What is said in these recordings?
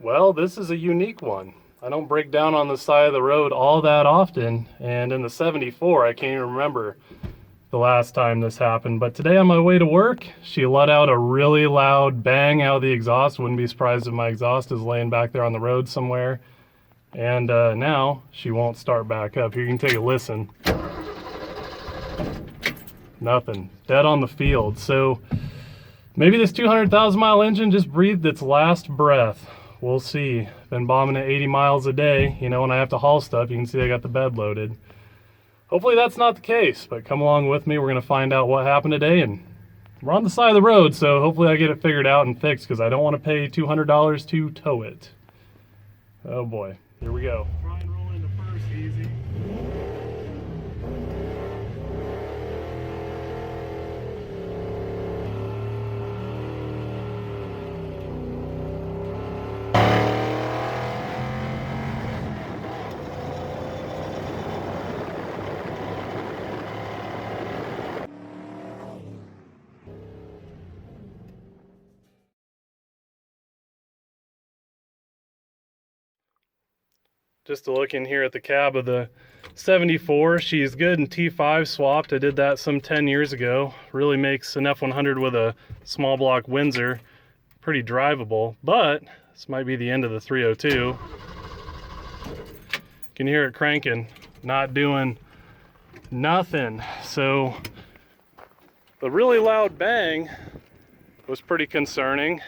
Well, this is a unique one. I don't break down on the side of the road all that often, and in the 74, I can't even remember the last time this happened. But today on my way to work, she let out a really loud bang out of the exhaust. Wouldn't be surprised if my exhaust is laying back there on the road somewhere. And now she won't start back up. Here, you can take a listen. Nothing. Dead on the field. So maybe this 200,000 mile engine just breathed its last breath. We'll see. Been bombing at 80 miles a day. You know, when I have to haul stuff, you can see I got the bed loaded. Hopefully that's not the case, but come along with me. We're going to find out what happened today, and we're on the side of the road, so hopefully I get it figured out and fixed, because I don't want to pay $200 to tow it. Oh boy, here we go. Try and roll into first easy. Just to look in here at the cab of the 74, she's good and T5 swapped. I did that some 10 years ago. Really makes an F100 with a small block Windsor pretty drivable, but this might be the end of the 302. You can hear it cranking, not doing nothing. So the really loud bang was pretty concerning.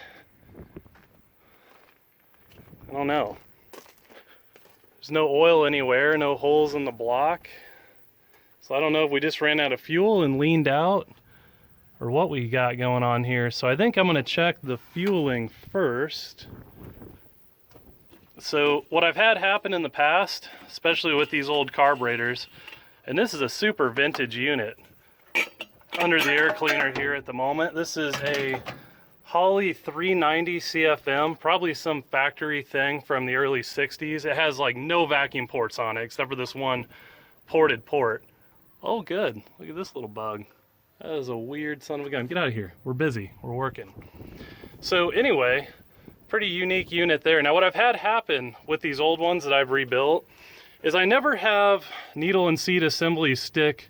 I don't know. There's no oil anywhere, no holes in the block. So I don't know if we just ran out of fuel and leaned out or what we got going on here. So I think I'm gonna check the fueling first. So what I've had happen in the past, especially with these old carburetors, and this is a super vintage unit under the air cleaner here at the moment. This is a Holley 390 CFM, probably some factory thing from the early 60s. It has like no vacuum ports on it except for this one ported port. Oh good, look at this little bug. That is a weird son of a gun. Get out of here, we're busy, we're working. So anyway, pretty unique unit there. Now what I've had happen with these old ones that I've rebuilt is I never have needle and seat assembly stick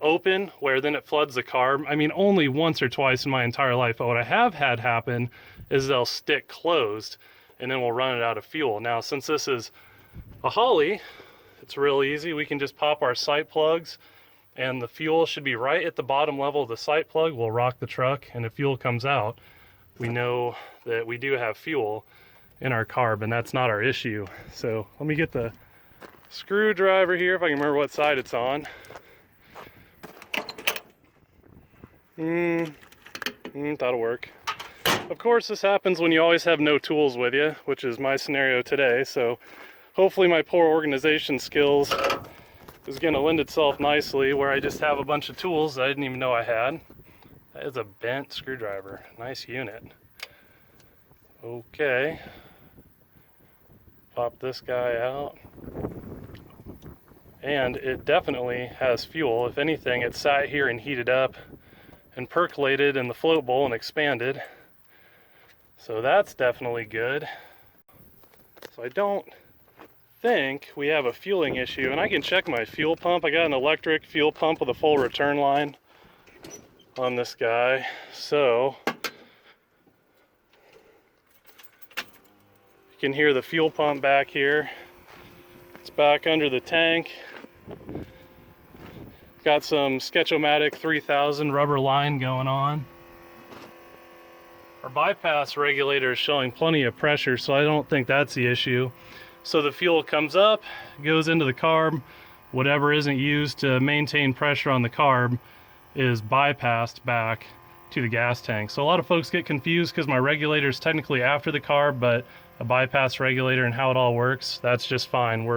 open where then it floods the carb. I mean, only once or twice in my entire life, but what I have had happen is they'll stick closed and then we'll run it out of fuel. Now since this is a Holley, it's real easy. We can just pop our sight plugs and the fuel should be right at the bottom level of the sight plug. We'll rock the truck, and if fuel comes out, we know that we do have fuel in our carb, and that's not our issue. So let me get the screwdriver here if I can remember what side it's on. That'll work. Of course, this happens when you always have no tools with you, which is my scenario today. So hopefully my poor organization skills is going to lend itself nicely where I just have a bunch of tools that I didn't even know I had. That is a bent screwdriver. Nice unit. Okay. Pop this guy out. And it definitely has fuel. If anything, it sat here and heated up and percolated in the float bowl and expanded. So that's definitely good. So I don't think we have a fueling issue, and I can check my fuel pump. I got an electric fuel pump with a full return line on this guy. So you can hear the fuel pump back here. It's back under the tank. Got some Sketch-O-Matic 3000 rubber line going on. Our bypass regulator is showing plenty of pressure, so I don't think that's the issue. So the fuel comes up, goes into the carb. Whatever isn't used to maintain pressure on the carb is bypassed back to the gas tank. So a lot of folks get confused because my regulator is technically after the carb, but a bypass regulator and how it all works, that's just fine.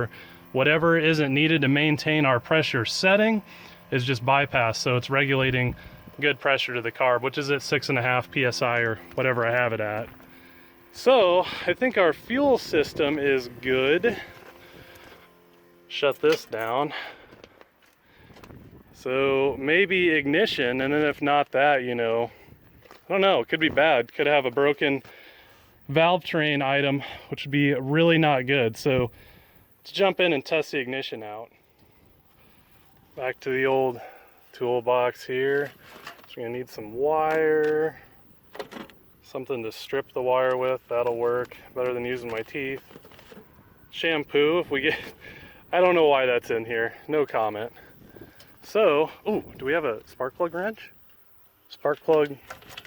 Whatever isn't needed to maintain our pressure setting is just bypassed, so it's regulating good pressure to the carb, which is at 6.5 psi or whatever I have it at. So I think our fuel system is good. Shut this down. So maybe ignition, and then if not that, you know, I don't know, it could be bad. Could have a broken valve train item, which would be really not good. So let's jump in and test the ignition out. Back to the old toolbox here. So we're gonna need some wire, something to strip the wire with. That'll work better than using my teeth. Shampoo, if we get, I don't know why that's in here, no comment. So, ooh, do we have a spark plug wrench? Spark plug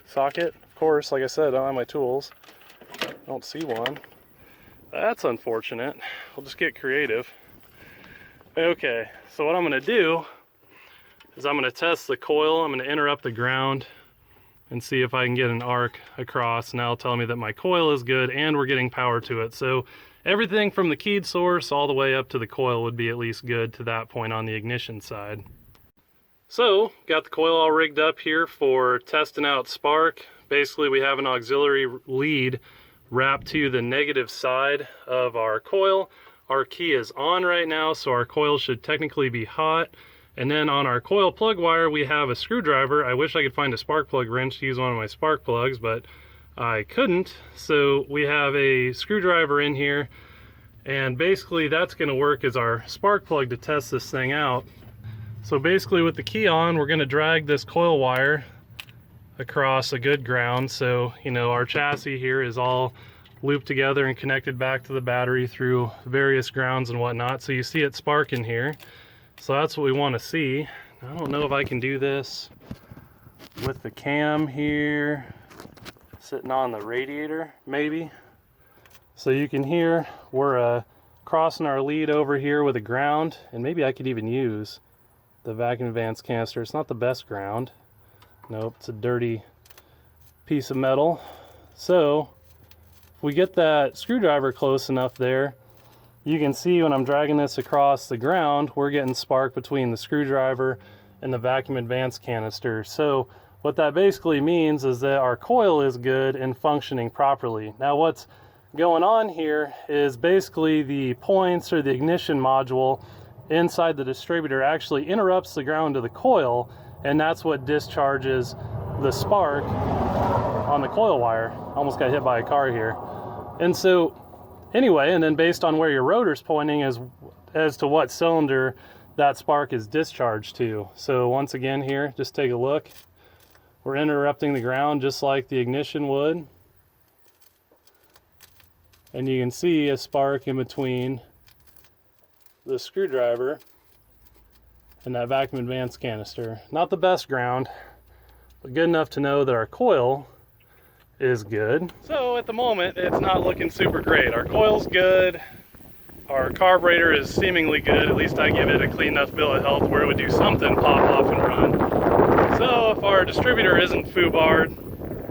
socket? Of course, like I said, I don't have my tools. I don't see one. That's unfortunate. We'll just get creative. Okay, so what I'm gonna do is I'm gonna test the coil. I'm gonna interrupt the ground and see if I can get an arc across, and that'll tell me that my coil is good and we're getting power to it. So everything from the keyed source all the way up to the coil would be at least good to that point on the ignition side. So, got the coil all rigged up here for testing out spark. Basically, we have an auxiliary lead wrapped to the negative side of our coil. Our key is on right now, so our coil should technically be hot. And then on our coil plug wire, we have a screwdriver. I wish I could find a spark plug wrench to use one of my spark plugs, but I couldn't. So we have a screwdriver in here, and basically that's gonna work as our spark plug to test this thing out. So basically with the key on, we're gonna drag this coil wire across a good ground. So, you know, our chassis here is all looped together and connected back to the battery through various grounds and whatnot. So you see it sparking here. So that's what we want to see. I don't know if I can do this with the cam here sitting on the radiator, maybe. So you can hear we're crossing our lead over here with a ground, and maybe I could even use the vacuum advance canister. It's not the best ground. Nope, it's a dirty piece of metal. So if we get that screwdriver close enough there, you can see when I'm dragging this across the ground, we're getting spark between the screwdriver and the vacuum advance canister. So what that basically means is that our coil is good and functioning properly. Now what's going on here is basically the points or the ignition module inside the distributor actually interrupts the ground to the coil, and that's what discharges the spark on the coil wire. Almost got hit by a car here. And so anyway, and then based on where your rotor's pointing as to what cylinder that spark is discharged to. So once again here, just take a look. We're interrupting the ground just like the ignition would. And you can see a spark in between the screwdriver and that vacuum advance canister. Not the best ground, but good enough to know that our coil is good. So at the moment, it's not looking super great. Our coil's good. Our carburetor is seemingly good. At least I give it a clean enough bill of health where it would do something, pop off and run. So if our distributor isn't foobarred,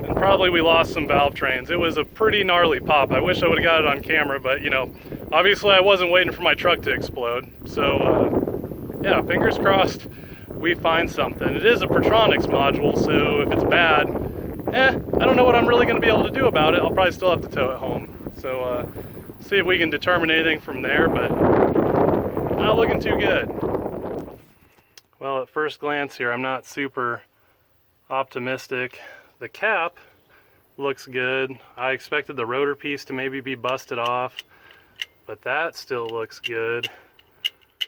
then probably we lost some valve trains. It was a pretty gnarly pop. I wish I would have got it on camera, but you know, obviously I wasn't waiting for my truck to explode. So yeah, fingers crossed we find something. It is a Pertronix module, so if it's bad, I don't know what I'm really going to be able to do about it. I'll probably still have to tow it home. So see if we can determine anything from there, but not looking too good. Well, at first glance here, I'm not super optimistic. The cap looks good. I expected the rotor piece to maybe be busted off, but that still looks good.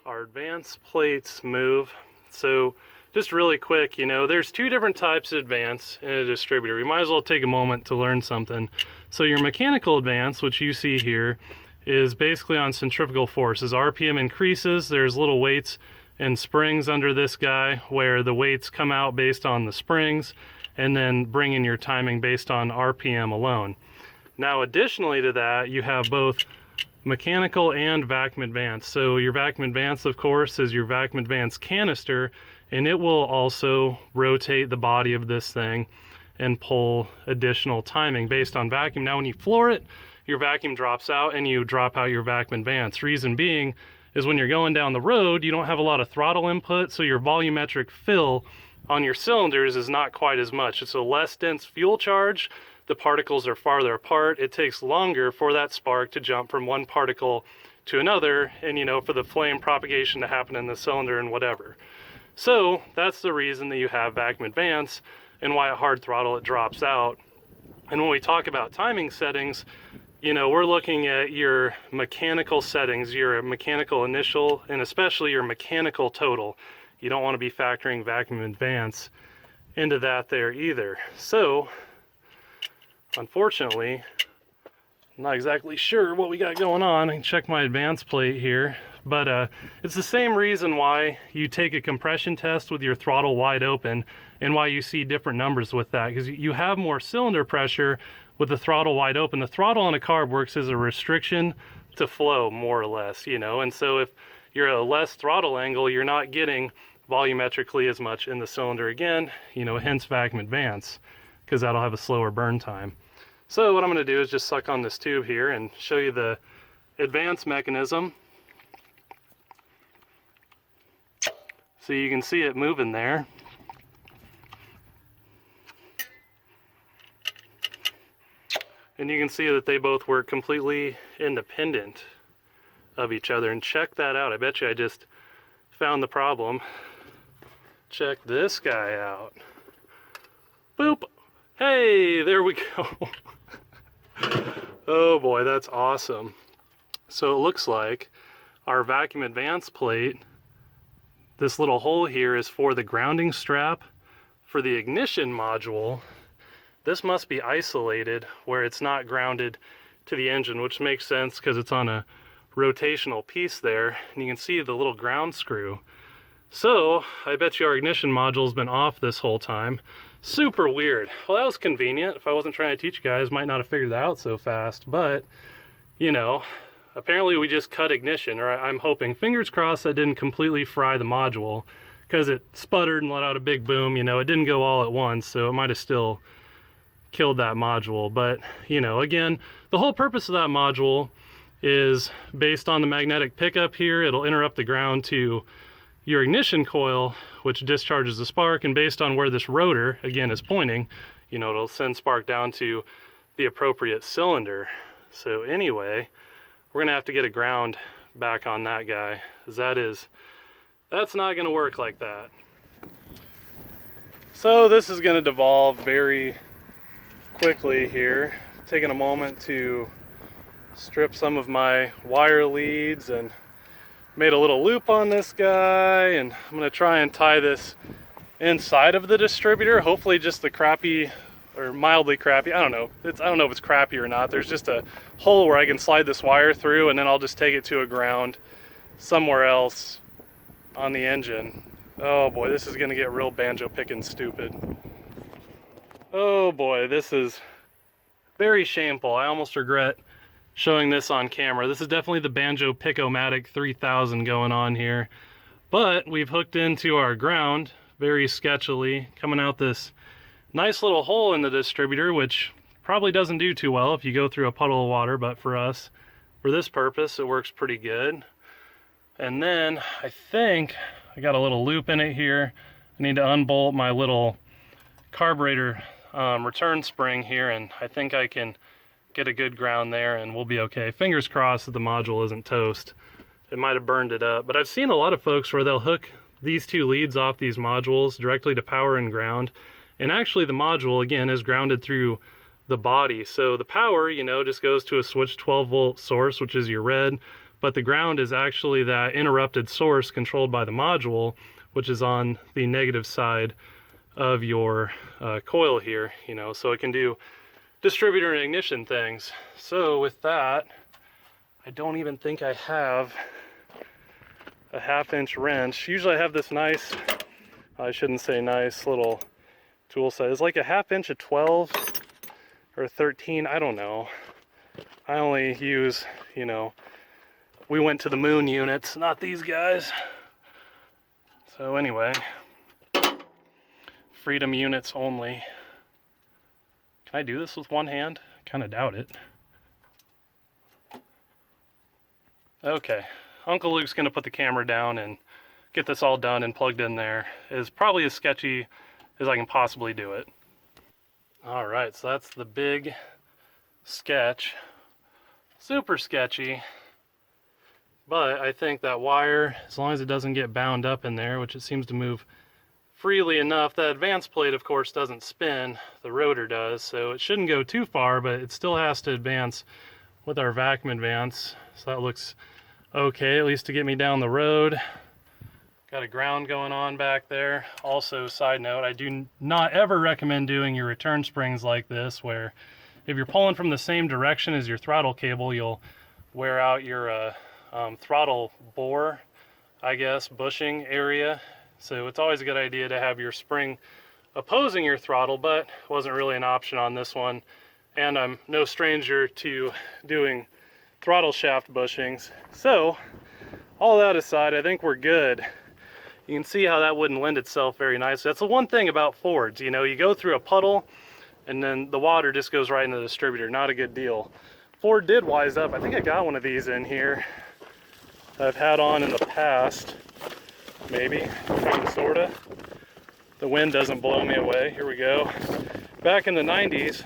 Our advance plates move. So just really quick, you know, there's two different types of advance in a distributor. We might as well take a moment to learn something. So your mechanical advance, which you see here, is basically on centrifugal force. As RPM increases, there's little weights and springs under this guy where the weights come out based on the springs and then bring in your timing based on RPM alone. Now additionally to that, you have both mechanical and vacuum advance. So your vacuum advance, of course, is your vacuum advance canister, and it will also rotate the body of this thing and pull additional timing based on vacuum. Now when you floor it, your vacuum drops out and you drop out your vacuum advance. Reason being is when you're going down the road, you don't have a lot of throttle input, so your volumetric fill on your cylinders is not quite as much. It's a less dense fuel charge. The particles are farther apart. It takes longer for that spark to jump from one particle to another, and you know, for the flame propagation to happen in the cylinder and whatever. So that's the reason that you have vacuum advance and why at hard throttle it drops out. And when we talk about timing settings, you know, we're looking at your mechanical settings, your mechanical initial, and especially your mechanical total. You don't want to be factoring vacuum advance into that there either. So, unfortunately, I'm not exactly sure what we got going on. I can check my advance plate here. But it's the same reason why you take a compression test with your throttle wide open and why you see different numbers with that, because you have more cylinder pressure with the throttle wide open. The throttle on a carb works as a restriction to flow, more or less, you know, and so if you're at a less throttle angle, you're not getting volumetrically as much in the cylinder again, you know, hence vacuum advance, because that'll have a slower burn time. So what I'm going to do is just suck on this tube here and show you the advance mechanism. So you can see it moving there. And you can see that they both work completely independent of each other. And check that out. I bet you I just found the problem. Check this guy out. Boop. Hey, there we go. Oh boy, that's awesome. So it looks like our vacuum advance plate, this little hole here is for the grounding strap for the ignition module. This must be isolated where it's not grounded to the engine, which makes sense because it's on a rotational piece there, and you can see the little ground screw. So I bet you our ignition module's been off this whole time. Super weird. Well, that was convenient. If I wasn't trying to teach you guys, might not have figured that out so fast, but you know, apparently we just cut ignition, or I'm hoping, fingers crossed, that didn't completely fry the module, because it sputtered and let out a big boom. You know, it didn't go all at once, so it might have still killed that module. But you know, again, the whole purpose of that module is based on the magnetic pickup here. It'll interrupt the ground to your ignition coil, which discharges the spark, and based on where this rotor again is pointing, you know, it'll send spark down to the appropriate cylinder. So anyway, we're gonna have to get a ground back on that guy, because that's not gonna work like that. So this is gonna devolve very quickly here. Taking a moment to strip some of my wire leads and made a little loop on this guy, and I'm gonna try and tie this inside of the distributor. Hopefully just the crappy or mildly crappy, I don't know if it's crappy or not. There's just a hole where I can slide this wire through, and then I'll just take it to a ground somewhere else on the engine. Oh boy, this is gonna get real banjo picking stupid. Oh boy, this is very shameful. I almost regret showing this on camera. This is definitely the Banjo Pick-O-Matic 3000 going on here. But we've hooked into our ground very sketchily, coming out this nice little hole in the distributor, which probably doesn't do too well if you go through a puddle of water, but for us, for this purpose, it works pretty good. And then I think I got a little loop in it here. I need to unbolt my little carburetor return spring here, and I think I can get a good ground there and we'll be okay. Fingers crossed that the module isn't toast. It might have burned it up, but I've seen a lot of folks where they'll hook these two leads off these modules directly to power and ground, and actually the module again is grounded through the body. So the power, you know, just goes to a switched 12-volt source, which is your red, but the ground is actually that interrupted source controlled by the module, which is on the negative side of your coil here, you know, so it can do distributor and ignition things. So with that, I don't even think I have a 1/2-inch wrench. Usually I have this nice, I shouldn't say nice, little tool set. It's like a 1/2 inch at 12 or 13, I don't know. I only use, you know, we went to the moon units, not these guys. So anyway, Freedom units only. Can I do this with one hand? Kind of doubt it. Okay, Uncle Luke's gonna put the camera down and get this all done and plugged in there. It's probably as sketchy as I can possibly do it. All right, so that's the big sketch. Super sketchy, but I think that wire, as long as it doesn't get bound up in there, which it seems to move freely enough. The advance plate, of course, doesn't spin. The rotor does, so it shouldn't go too far, but it still has to advance with our vacuum advance. So that looks okay, at least to get me down the road. Got a ground going on back there. Also, side note, I do not ever recommend doing your return springs like this, where if you're pulling from the same direction as your throttle cable, you'll wear out your throttle bore, I guess, bushing area. So it's always a good idea to have your spring opposing your throttle, but wasn't really an option on this one. And I'm no stranger to doing throttle shaft bushings. So all that aside, I think we're good. You can see how that wouldn't lend itself very nicely. That's the one thing about Fords, you know, you go through a puddle and then the water just goes right into the distributor. Not a good deal. Ford did wise up. I think I got one of these in here I've had on in the past. Maybe, sorta. The wind doesn't blow me away. Here we go. Back in the 90s,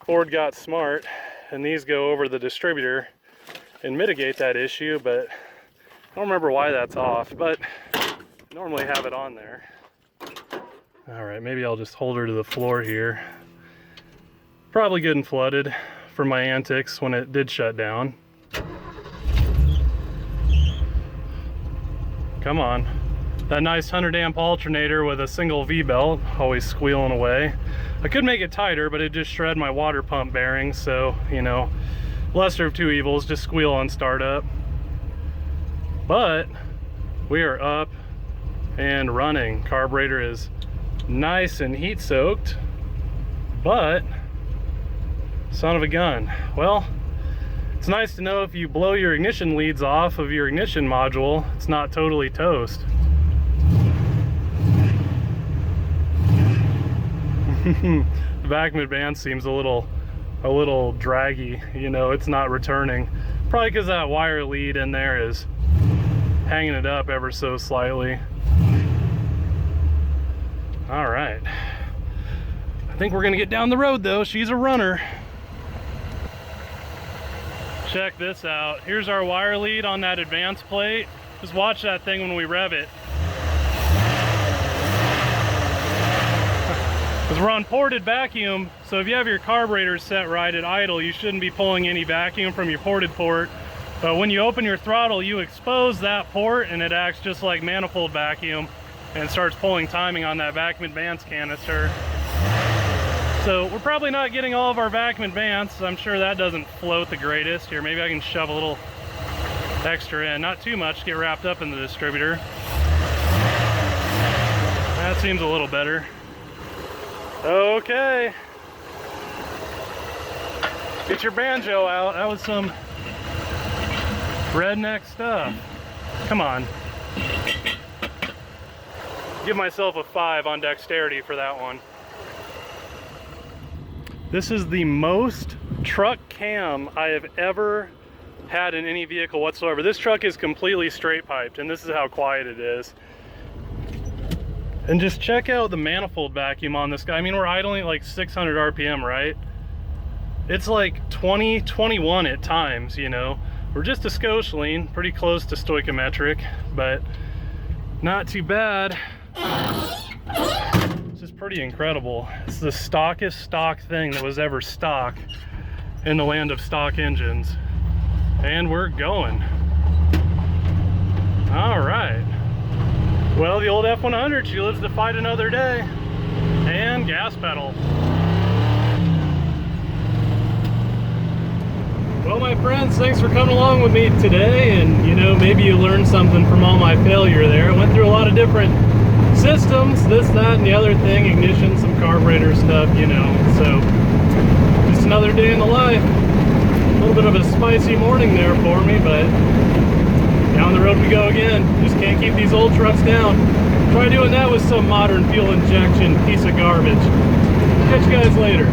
Ford got smart, and these go over the distributor and mitigate that issue, but I don't remember why that's off, but I normally have it on there. All right, maybe I'll just hold her to the floor here. Probably good and flooded for my antics when it did shut down. Come on. That nice 100 amp alternator with a single V-belt, always squealing away. I could make it tighter, but it just shred my water pump bearings, so, you know, lesser of two evils, just squeal on startup. But we are up and running. Carburetor is nice and heat soaked, but son of a gun. Well, it's nice to know if you blow your ignition leads off of your ignition module, it's not totally toast. The vacuum advance seems a little draggy, you know, it's not returning. Probably because that wire lead in there is hanging it up ever so slightly. All right. I think we're gonna get down the road though. She's a runner. Check this out. Here's our wire lead on that advance plate. Just watch that thing when we rev it. Because we're on ported vacuum, so if you have your carburetor set right at idle, you shouldn't be pulling any vacuum from your ported port. But when you open your throttle, you expose that port and it acts just like manifold vacuum and starts pulling timing on that vacuum advance canister. So we're probably not getting all of our vacuum advance. I'm sure that doesn't float the greatest. Here, maybe I can shove a little extra in. Not too much to get wrapped up in the distributor. That seems a little better. Okay. Get your banjo out. That was some redneck stuff. Come on. Give myself a 5 on dexterity for that one. This is the most truck cam I have ever had in any vehicle whatsoever. This truck is completely straight piped, and this is how quiet it is. And just check out the manifold vacuum on this guy. I mean, we're idling at like 600 RPM, right? It's like 20, 21 at times, you know. We're just a skosh lean, pretty close to stoichiometric, but not too bad. This is pretty incredible. It's the stockest stock thing that was ever stock in the land of stock engines. And we're going. All right. Well, the old F100, she lives to fight another day. And gas pedal. Well, my friends, thanks for coming along with me today. And, you know, maybe you learned something from all my failure there. I went through a lot of different systems, this, that, and the other thing, ignition, some carburetor stuff, you know. So, just another day in the life. A little bit of a spicy morning there for me, but down the road we go again. Just can't keep these old trucks down. Try doing that with some modern fuel injection piece of garbage. Catch you guys later.